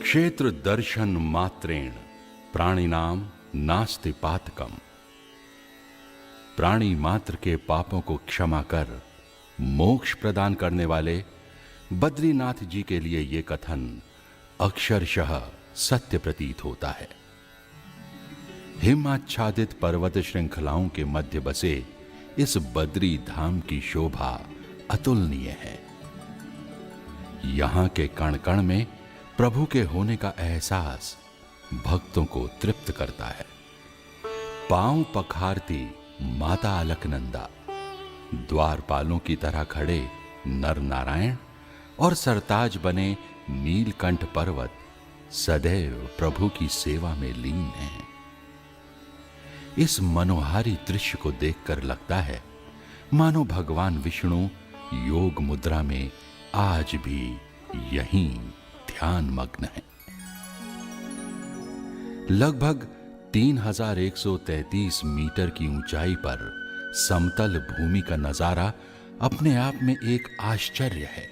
क्षेत्र दर्शन मात्रेण प्राणिनाम नास्ति पातकम। प्राणी मात्र के पापों को क्षमा कर मोक्ष प्रदान करने वाले बद्रीनाथ जी के लिए यह कथन अक्षरशः सत्य प्रतीत होता है। हिमाच्छादित पर्वत श्रृंखलाओं के मध्य बसे इस बद्री धाम की शोभा अतुलनीय है। यहां के कण कण में प्रभु के होने का एहसास भक्तों को तृप्त करता है। पांव पखारती माता अलकनंदा, द्वारपालों की तरह खड़े नर नारायण और सरताज बने नीलकंठ पर्वत सदैव प्रभु की सेवा में लीन हैं। इस मनोहारी दृश्य को देखकर लगता है मानो भगवान विष्णु योग मुद्रा में आज भी यहीं ध्यान मग्न है। लगभग 3133 मीटर की ऊंचाई पर समतल भूमि का नजारा अपने आप में एक आश्चर्य है।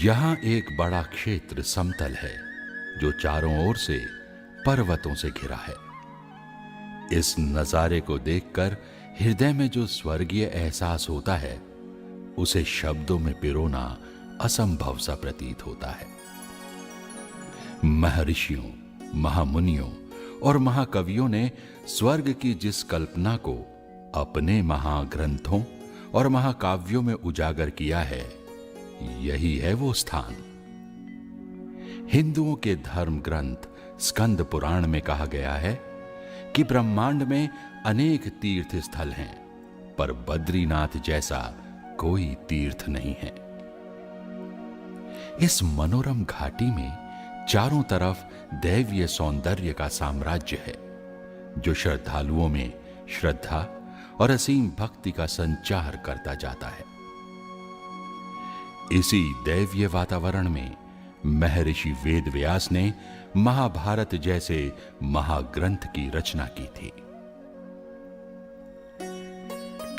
यहां एक बड़ा क्षेत्र समतल है जो चारों ओर से पर्वतों से घिरा है। इस नजारे को देखकर हृदय में जो स्वर्गीय एहसास होता है उसे शब्दों में पिरोना असंभव सा प्रतीत होता है। महर्षियों, महामुनियों और महाकवियों ने स्वर्ग की जिस कल्पना को अपने महाग्रंथों और महाकाव्यों में उजागर किया है, यही है वो स्थान। हिंदुओं के धर्म ग्रंथ स्कंद पुराण में कहा गया है कि ब्रह्मांड में अनेक तीर्थ स्थल हैं, पर बद्रीनाथ जैसा कोई तीर्थ नहीं है। इस मनोरम घाटी में चारों तरफ दैवीय सौंदर्य का साम्राज्य है जो श्रद्धालुओं में श्रद्धा और असीम भक्ति का संचार करता जाता है। इसी दैवीय वातावरण में महर्षि वेदव्यास ने महाभारत जैसे महाग्रंथ की रचना की थी।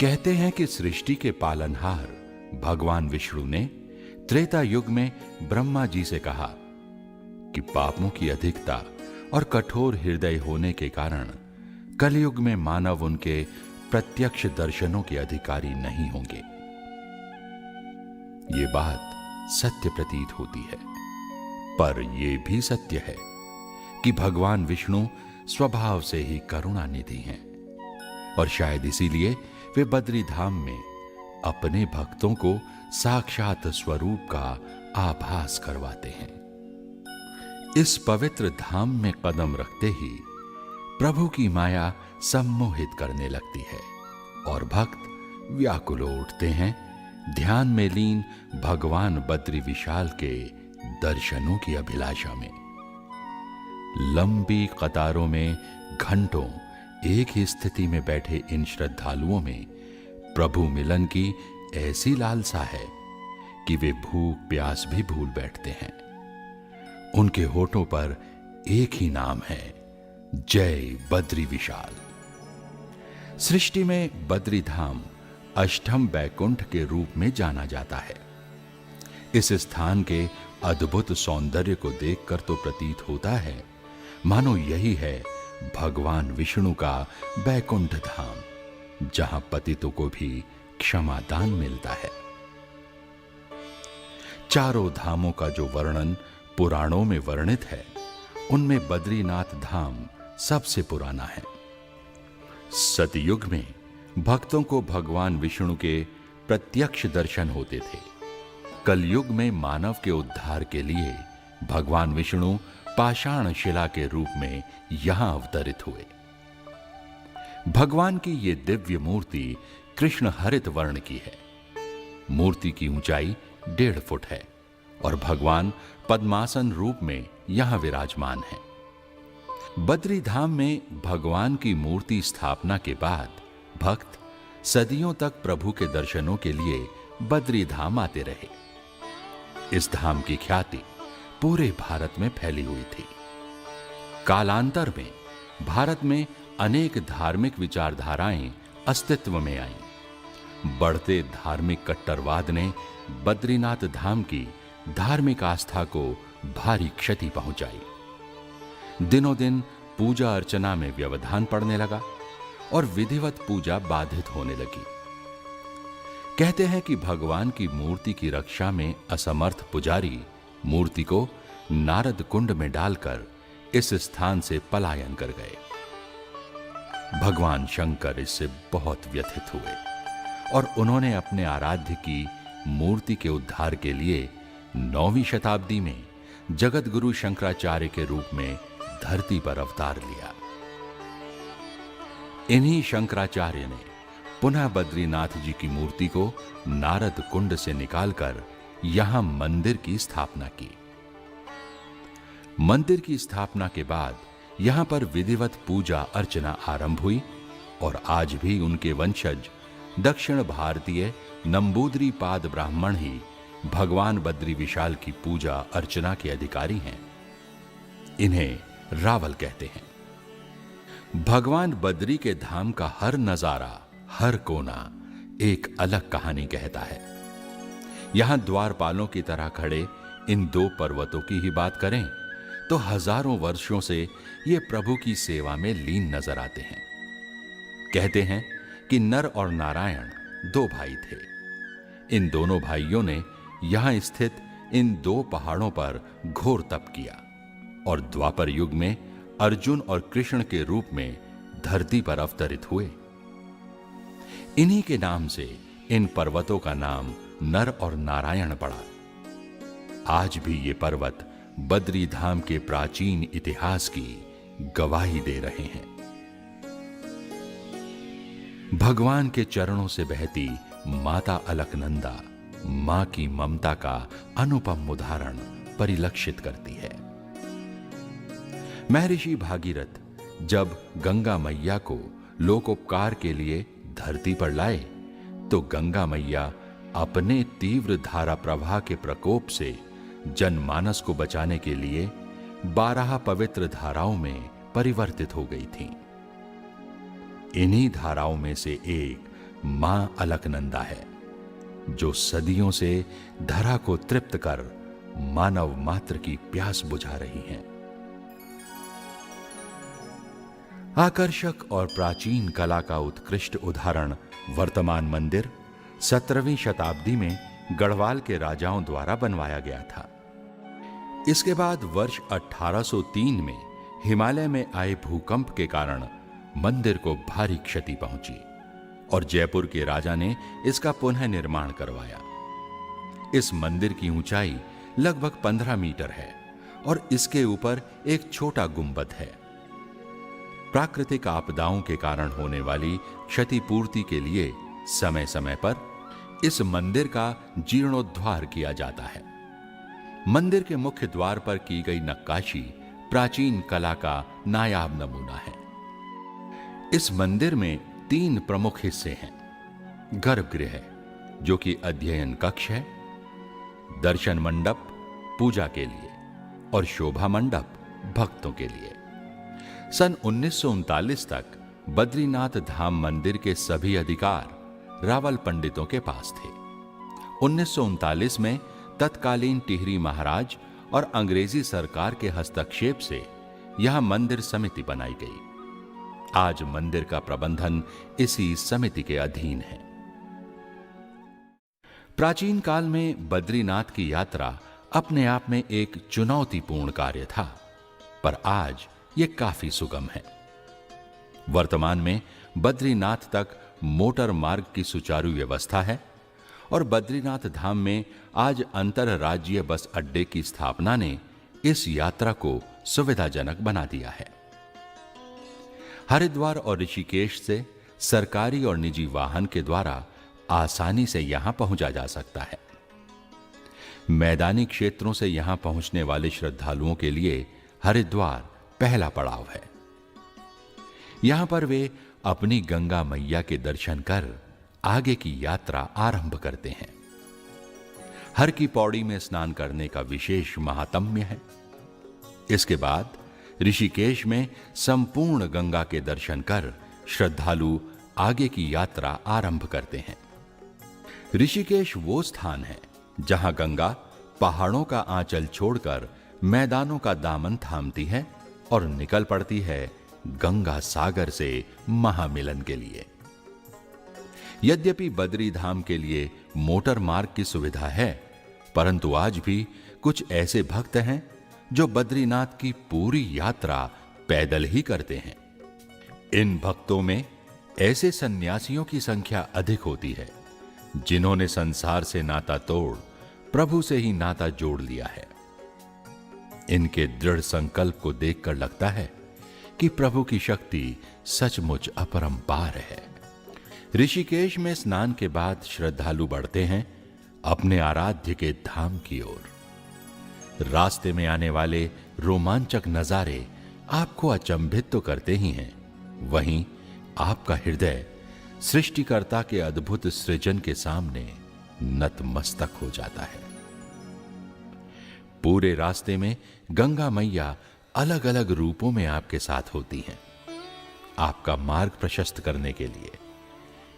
कहते हैं कि सृष्टि के पालनहार भगवान विष्णु ने त्रेता युग में ब्रह्मा जी से कहा कि पापों की अधिकता और कठोर हृदय होने के कारण कलयुग में मानव उनके प्रत्यक्ष दर्शनों के अधिकारी नहीं होंगे। ये बात सत्य प्रतीत होती है, पर यह भी सत्य है कि भगवान विष्णु स्वभाव से ही करुणानिधि हैं और शायद इसीलिए वे बद्री धाम में अपने भक्तों को साक्षात स्वरूप का आभास करवाते हैं। इस पवित्र धाम में कदम रखते ही प्रभु की माया सम्मोहित करने लगती है और भक्त व्याकुल उठते हैं ध्यान में लीन भगवान बद्री विशाल के दर्शनों की अभिलाषा में। लंबी कतारों में घंटों एक ही स्थिति में बैठे इन श्रद्धालुओं में प्रभु मिलन की ऐसी लालसा है कि वे भूख प्यास भी भूल बैठते हैं। उनके होठों पर एक ही नाम है, जय बद्री विशाल। सृष्टि में बद्री धाम अष्टम बैकुंठ के रूप में जाना जाता है। इस स्थान के अद्भुत सौंदर्य को देखकर तो प्रतीत होता है मानो यही है भगवान विष्णु का बैकुंठ धाम, जहां पतितों को भी क्षमादान मिलता है। चारों धामों का जो वर्णन पुराणों में वर्णित है, उनमें बद्रीनाथ धाम सबसे पुराना है। सतयुग में भक्तों को भगवान विष्णु के प्रत्यक्ष दर्शन होते थे। कलयुग में मानव के उद्धार के लिए भगवान विष्णु पाषाण शिला के रूप में यहां अवतरित हुए। भगवान की यह दिव्य मूर्ति कृष्ण हरित वर्ण की है। मूर्ति की ऊंचाई 1.5 फुट है और भगवान पद्मासन रूप में यहां विराजमान है। बद्री धाम में भगवान की मूर्ति स्थापना के बाद भक्त सदियों तक प्रभु के दर्शनों के लिए बद्री धाम आते रहे। इस धाम की ख्याति पूरे भारत में फैली हुई थी। कालांतर में भारत में अनेक धार्मिक विचारधाराएं अस्तित्व में आईं। बढ़ते धार्मिक कट्टरवाद ने बद्रीनाथ धाम की धार्मिक आस्था को भारी क्षति पहुंचाई। दिनों दिन पूजा अर्चना में व्यवधान पड़ने लगा और विधिवत पूजा बाधित होने लगी। कहते हैं कि भगवान की मूर्ति की रक्षा में असमर्थ पुजारी मूर्ति को नारद कुंड में डालकर इस स्थान से पलायन कर गए। भगवान शंकर इससे बहुत व्यथित हुए और उन्होंने अपने आराध्य की मूर्ति के उद्धार के लिए 9वीं शताब्दी में जगत गुरु शंकराचार्य के रूप में धरती पर अवतार लिया। इन्हीं शंकराचार्य ने पुनः बद्रीनाथ जी की मूर्ति को नारद कुंड से निकालकर यहां मंदिर की स्थापना की। मंदिर की स्थापना के बाद यहां पर विधिवत पूजा अर्चना आरंभ हुई और आज भी उनके वंशज दक्षिण भारतीय नंबूदरी पाद ब्राह्मण ही भगवान बद्री विशाल की पूजा अर्चना के अधिकारी हैं। इन्हें रावल कहते हैं। भगवान बद्री के धाम का हर नजारा, हर कोना एक अलग कहानी कहता है। यहां द्वारपालों की तरह खड़े इन 2 पर्वतों की ही बात करें तो हजारों वर्षों से ये प्रभु की सेवा में लीन नजर आते हैं। कहते हैं कि नर और नारायण 2 भाई थे। इन दोनों भाइयों ने यहां स्थित इन 2 पहाड़ों पर घोर तप किया और द्वापर युग में अर्जुन और कृष्ण के रूप में धरती पर अवतरित हुए। इन्हीं के नाम से इन पर्वतों का नाम नर और नारायण पड़ा। आज भी ये पर्वत बद्री धाम के प्राचीन इतिहास की गवाही दे रहे हैं। भगवान के चरणों से बहती माता अलकनंदा मां की ममता का अनुपम उदाहरण परिलक्षित करती है। महर्षि भागीरथ जब गंगा मैया को लोकोपकार के लिए धरती पर लाए तो गंगा मैया अपने तीव्र धारा प्रवाह के प्रकोप से जनमानस को बचाने के लिए 12 पवित्र धाराओं में परिवर्तित हो गई थीं। इन्हीं धाराओं में से एक मां अलकनंदा है जो सदियों से धरा को तृप्त कर मानव मात्र की प्यास बुझा रही हैं। आकर्षक और प्राचीन कला का उत्कृष्ट उदाहरण वर्तमान मंदिर 17वीं शताब्दी में गढ़वाल के राजाओं द्वारा बनवाया गया था। इसके बाद वर्ष 1803 में हिमालय में आए भूकंप के कारण मंदिर को भारी क्षति पहुंची और जयपुर के राजा ने इसका पुनः निर्माण करवाया। इस मंदिर की ऊंचाई लगभग 15 मीटर है और इसके ऊपर एक छोटा गुंबद है। प्राकृतिक आपदाओं के कारण होने वाली क्षतिपूर्ति के लिए समय समय पर इस मंदिर का जीर्णोद्धार किया जाता है। मंदिर के मुख्य द्वार पर की गई नक्काशी प्राचीन कला का नायाब नमूना है। इस मंदिर में 3 प्रमुख हिस्से हैं। गर्भगृह जो कि अध्ययन कक्ष है, दर्शन मंडप पूजा के लिए और शोभा मंडप भक्तों के लिए। सन 1939 तक बद्रीनाथ धाम मंदिर के सभी अधिकार रावल पंडितों के पास थे। 1939 में तत्कालीन टिहरी महाराज और अंग्रेजी सरकार के हस्तक्षेप से यहां मंदिर समिति बनाई गई। आज मंदिर का प्रबंधन इसी समिति के अधीन है। प्राचीन काल में बद्रीनाथ की यात्रा अपने आप में एक चुनौतीपूर्ण कार्य था, पर आज यह काफी सुगम है। वर्तमान में बद्रीनाथ तक मोटर मार्ग की सुचारू व्यवस्था है और बद्रीनाथ धाम में आज अंतरराज्यीय बस अड्डे की स्थापना ने इस यात्रा को सुविधाजनक बना दिया है। हरिद्वार और ऋषिकेश से सरकारी और निजी वाहन के द्वारा आसानी से यहां पहुंचा जा सकता है। मैदानी क्षेत्रों से यहां पहुंचने वाले श्रद्धालुओं के लिए हरिद्वार पहला पड़ाव है। यहां पर वे अपनी गंगा मैया के दर्शन कर आगे की यात्रा आरंभ करते हैं। हर की पौड़ी में स्नान करने का विशेष महात्म्य है। इसके बाद ऋषिकेश में संपूर्ण गंगा के दर्शन कर श्रद्धालु आगे की यात्रा आरंभ करते हैं। ऋषिकेश वो स्थान है जहां गंगा पहाड़ों का आंचल छोड़कर मैदानों का दामन थामती है और निकल पड़ती है गंगा सागर से महामिलन के लिए। यद्यपि बद्री धाम के लिए मोटर मार्ग की सुविधा है, परंतु आज भी कुछ ऐसे भक्त हैं जो बद्रीनाथ की पूरी यात्रा पैदल ही करते हैं। इन भक्तों में ऐसे सन्यासियों की संख्या अधिक होती है जिन्होंने संसार से नाता तोड़ प्रभु से ही नाता जोड़ लिया है। इनके दृढ़ संकल्प को देखकर लगता है कि प्रभु की शक्ति सचमुच अपरंपार है। ऋषिकेश में स्नान के बाद श्रद्धालु बढ़ते हैं अपने आराध्य के धाम की ओर। रास्ते में आने वाले रोमांचक नजारे आपको अचंभित तो करते ही हैं, वहीं आपका हृदय सृष्टिकर्ता के अद्भुत सृजन के सामने नतमस्तक हो जाता है। पूरे रास्ते में गंगा मैया अलग अलग रूपों में आपके साथ होती हैं, आपका मार्ग प्रशस्त करने के लिए।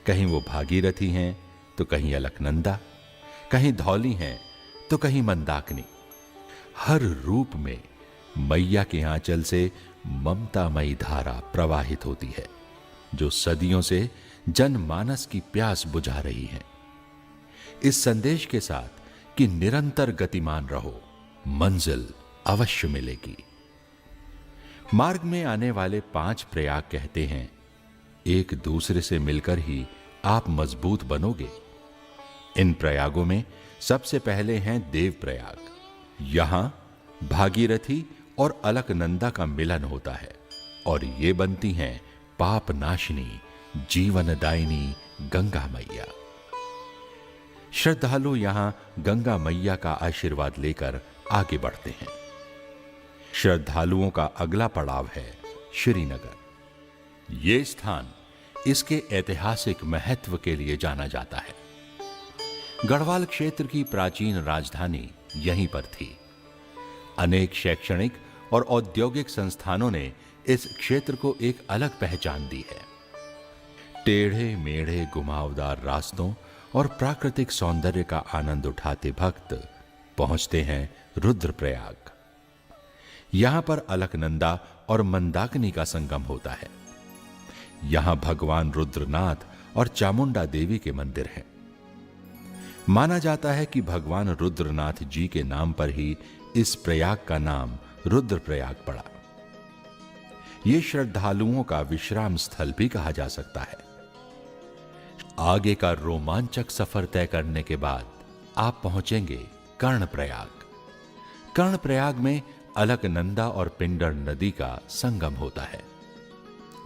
कहीं वो भागीरथी हैं तो कहीं अलकनंदा, कहीं धौली हैं तो कहीं मंदाकिनी। हर रूप में मैया के आंचल से ममतामयी धारा प्रवाहित होती है जो सदियों से जनमानस की प्यास बुझा रही है। इस संदेश के साथ कि निरंतर गतिमान रहो, मंजिल अवश्य मिलेगी। मार्ग में आने वाले 5 प्रयाग कहते हैं, एक दूसरे से मिलकर ही आप मजबूत बनोगे। इन प्रयागों में सबसे पहले हैं देव प्रयाग। यहां भागीरथी और अलकनंदा का मिलन होता है और ये बनती हैं पाप नाशिनी जीवनदायिनी गंगा मैया। श्रद्धालु यहां गंगा मैया का आशीर्वाद लेकर आगे बढ़ते हैं। श्रद्धालुओं का अगला पड़ाव है श्रीनगर। यह स्थान इसके ऐतिहासिक महत्व के लिए जाना जाता है। गढ़वाल क्षेत्र की प्राचीन राजधानी यहीं पर थी। अनेक शैक्षणिक और औद्योगिक संस्थानों ने इस क्षेत्र को एक अलग पहचान दी है। टेढ़े मेढ़े घुमावदार रास्तों और प्राकृतिक सौंदर्य का आनंद उठाते भक्त पहुंचते हैं रुद्रप्रयाग। यहां पर अलकनंदा और मंदाकिनी का संगम होता है। यहां भगवान रुद्रनाथ और चामुंडा देवी के मंदिर हैं। माना जाता है कि भगवान रुद्रनाथ जी के नाम पर ही इस प्रयाग का नाम रुद्रप्रयाग पड़ा। यह श्रद्धालुओं का विश्राम स्थल भी कहा जा सकता है। आगे का रोमांचक सफर तय करने के बाद आप पहुंचेंगे कर्णप्रयाग। कर्णप्रयाग में अलकनंदा और पिंडर नदी का संगम होता है।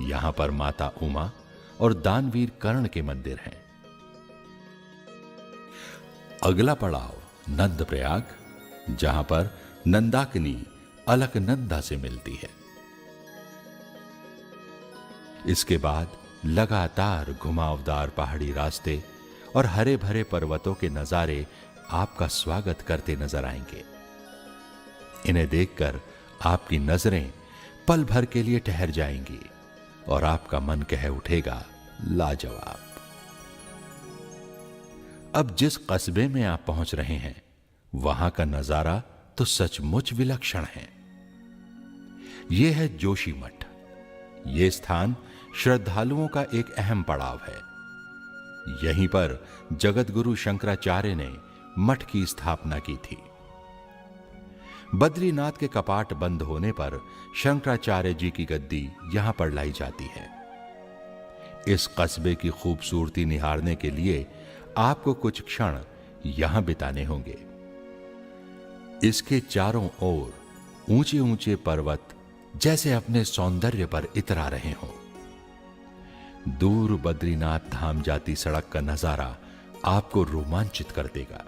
यहां पर माता उमा और दानवीर कर्ण के मंदिर हैं। अगला पड़ाव नंदप्रयाग, जहां पर नंदाकिनी अलकनंदा से मिलती है। इसके बाद लगातार घुमावदार पहाड़ी रास्ते और हरे भरे पर्वतों के नजारे आपका स्वागत करते नजर आएंगे। इन्हें देखकर आपकी नजरें पल भर के लिए ठहर जाएंगी और आपका मन कह उठेगा, लाजवाब। अब जिस कस्बे में आप पहुंच रहे हैं वहां का नजारा तो सचमुच विलक्षण है। यह है जोशीमठ। यह स्थान श्रद्धालुओं का एक अहम पड़ाव है। यहीं पर जगतगुरु शंकराचार्य ने मठ की स्थापना की थी। बद्रीनाथ के कपाट बंद होने पर शंकराचार्य जी की गद्दी यहां पर लाई जाती है। इस कस्बे की खूबसूरती निहारने के लिए आपको कुछ क्षण यहां बिताने होंगे। इसके चारों ओर ऊंचे ऊंचे पर्वत जैसे अपने सौंदर्य पर इतरा रहे हों। दूर बद्रीनाथ धाम जाती सड़क का नजारा आपको रोमांचित कर देगा।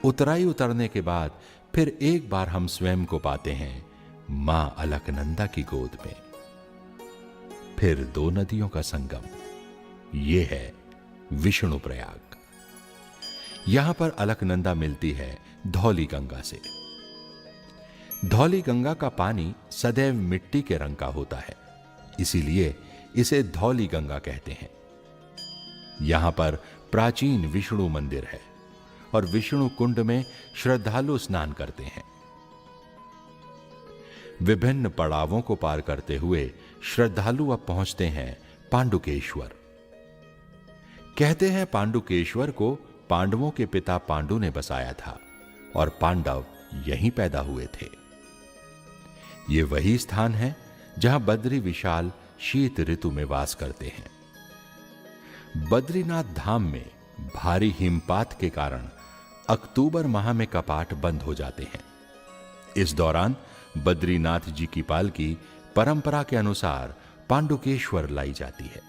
उतराई उतरने के बाद फिर एक बार हम स्वयं को पाते हैं मां अलकनंदा की गोद में। फिर 2 नदियों का संगम, यह है विष्णु प्रयाग। यहां पर अलकनंदा मिलती है धौली गंगा से। धौली गंगा का पानी सदैव मिट्टी के रंग का होता है, इसीलिए इसे धौली गंगा कहते हैं। यहां पर प्राचीन विष्णु मंदिर है और विष्णु कुंड में श्रद्धालु स्नान करते हैं। विभिन्न पड़ावों को पार करते हुए श्रद्धालु अब पहुंचते हैं पांडुकेश्वर। कहते हैं पांडुकेश्वर को पांडवों के पिता पांडु ने बसाया था और पांडव यहीं पैदा हुए थे। ये वही स्थान है जहां बद्री विशाल शीत ऋतु में वास करते हैं। बद्रीनाथ धाम में भारी हिमपात के कारण अक्टूबर माह में कपाट बंद हो जाते हैं। इस दौरान बद्रीनाथ जी की पालकी परंपरा के अनुसार पांडुकेश्वर लाई जाती है।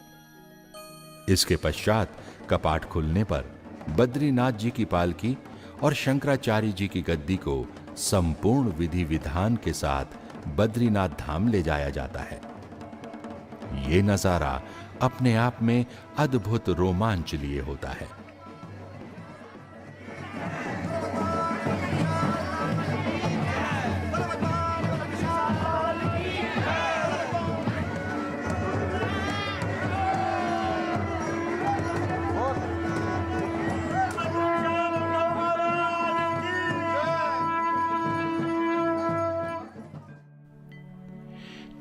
इसके पश्चात कपाट खुलने पर बद्रीनाथ जी की पालकी और शंकराचार्य जी की गद्दी को संपूर्ण विधि विधान के साथ बद्रीनाथ धाम ले जाया जाता है। यह नजारा अपने आप में अद्भुत रोमांच लिए होता है।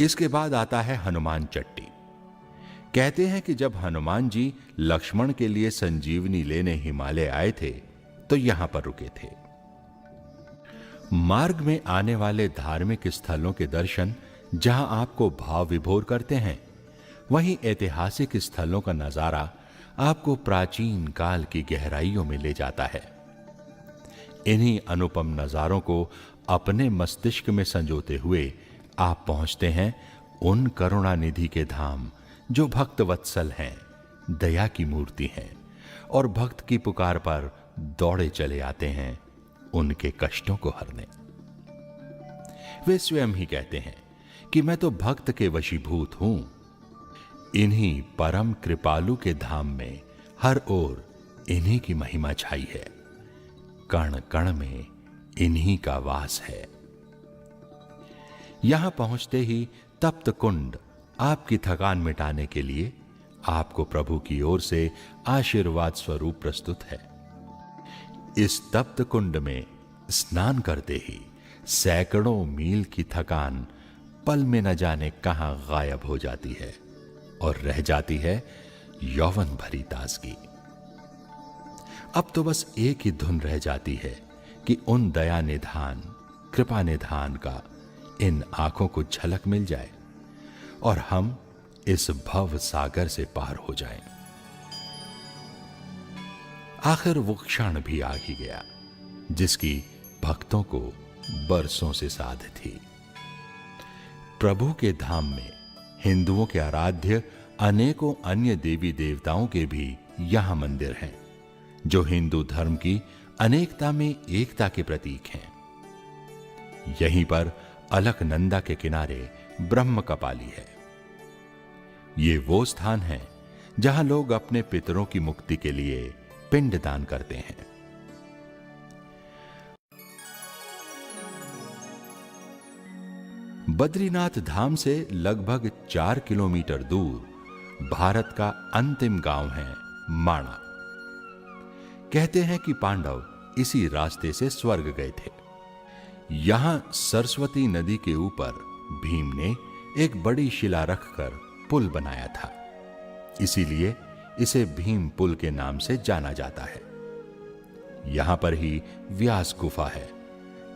इसके बाद आता है हनुमान चट्टी। कहते हैं कि जब हनुमान जी लक्ष्मण के लिए संजीवनी लेने हिमालय आए थे तो यहां पर रुके थे। मार्ग में आने वाले धार्मिक स्थलों के दर्शन जहां आपको भाव विभोर करते हैं, वहीं ऐतिहासिक स्थलों का नजारा आपको प्राचीन काल की गहराइयों में ले जाता है। इन्हीं अनुपम नजारों को अपने मस्तिष्क में संजोते हुए आप पहुंचते हैं उन करुणानिधि के धाम जो भक्त वत्सल हैं, दया की मूर्ति हैं और भक्त की पुकार पर दौड़े चले आते हैं उनके कष्टों को हरने। वे स्वयं ही कहते हैं कि मैं तो भक्त के वशीभूत हूं। इन्हीं परम कृपालु के धाम में हर ओर इन्हीं की महिमा छाई है। कण कण में इन्हीं का वास है। यहां पहुंचते ही तप्त कुंड आपकी थकान मिटाने के लिए आपको प्रभु की ओर से आशीर्वाद स्वरूप प्रस्तुत है। इस तप्त कुंड में स्नान करते ही सैकड़ों मील की थकान पल में न जाने कहां गायब हो जाती है और रह जाती है यौवन भरी ताजगी। अब तो बस एक ही धुन रह जाती है कि उन दया निधान, कृपा निधान का इन आंखों को झलक मिल जाए और हम इस भव सागर से पार हो जाएं। आखिर वो क्षण भी आ ही गया जिसकी भक्तों को बरसों से साध थी। प्रभु के धाम में हिंदुओं के आराध्य अनेकों अन्य देवी देवताओं के भी यहां मंदिर हैं, जो हिंदू धर्म की अनेकता में एकता के प्रतीक हैं। यहीं पर अलकनंदा के किनारे ब्रह्म कपाली है। ये वो स्थान है जहां लोग अपने पितरों की मुक्ति के लिए पिंड दान करते हैं। बद्रीनाथ धाम से लगभग 4 किलोमीटर दूर भारत का अंतिम गांव है माणा। कहते हैं कि पांडव इसी रास्ते से स्वर्ग गए थे। यहां सरस्वती नदी के ऊपर भीम ने एक बड़ी शिला रखकर पुल बनाया था, इसीलिए इसे भीम पुल के नाम से जाना जाता है। यहां पर ही व्यास गुफा है,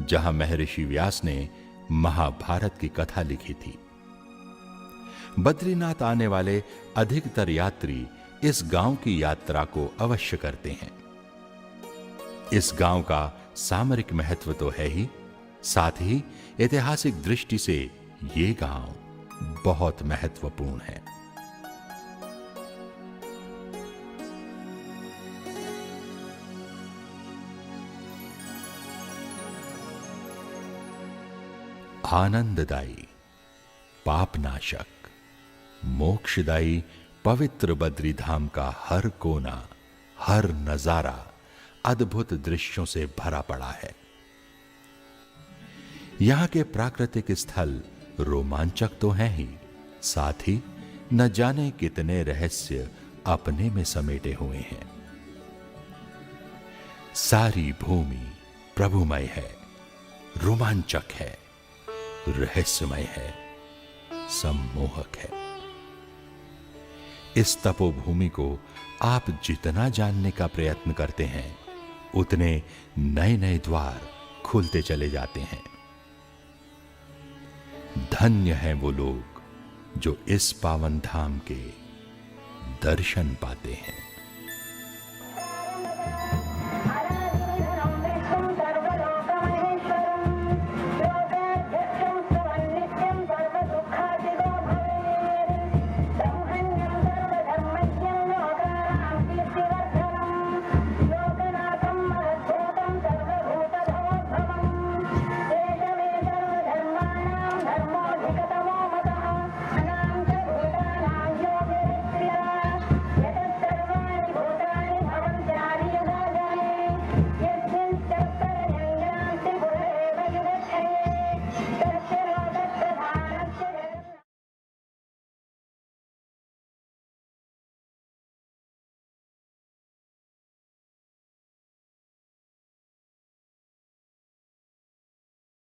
जहां महर्षि व्यास ने महाभारत की कथा लिखी थी। बद्रीनाथ आने वाले अधिकतर यात्री इस गांव की यात्रा को अवश्य करते हैं। इस गांव का सामरिक महत्व तो है ही, साथ ही ऐतिहासिक दृष्टि से ये गांव बहुत महत्वपूर्ण है। आनंददायी, पापनाशक, मोक्षदायी पवित्र बद्री धाम का हर कोना, हर नजारा अद्भुत दृश्यों से भरा पड़ा है। यहां के प्राकृतिक स्थल रोमांचक तो हैं ही, साथ ही न जाने कितने रहस्य अपने में समेटे हुए हैं। सारी भूमि प्रभुमय है, रोमांचक है, रहस्यमय है, सम्मोहक है। इस तपोभूमि को आप जितना जानने का प्रयत्न करते हैं, उतने नए नए द्वार खुलते चले जाते हैं। धन्य हैं वो लोग जो इस पावन धाम के दर्शन पाते हैं।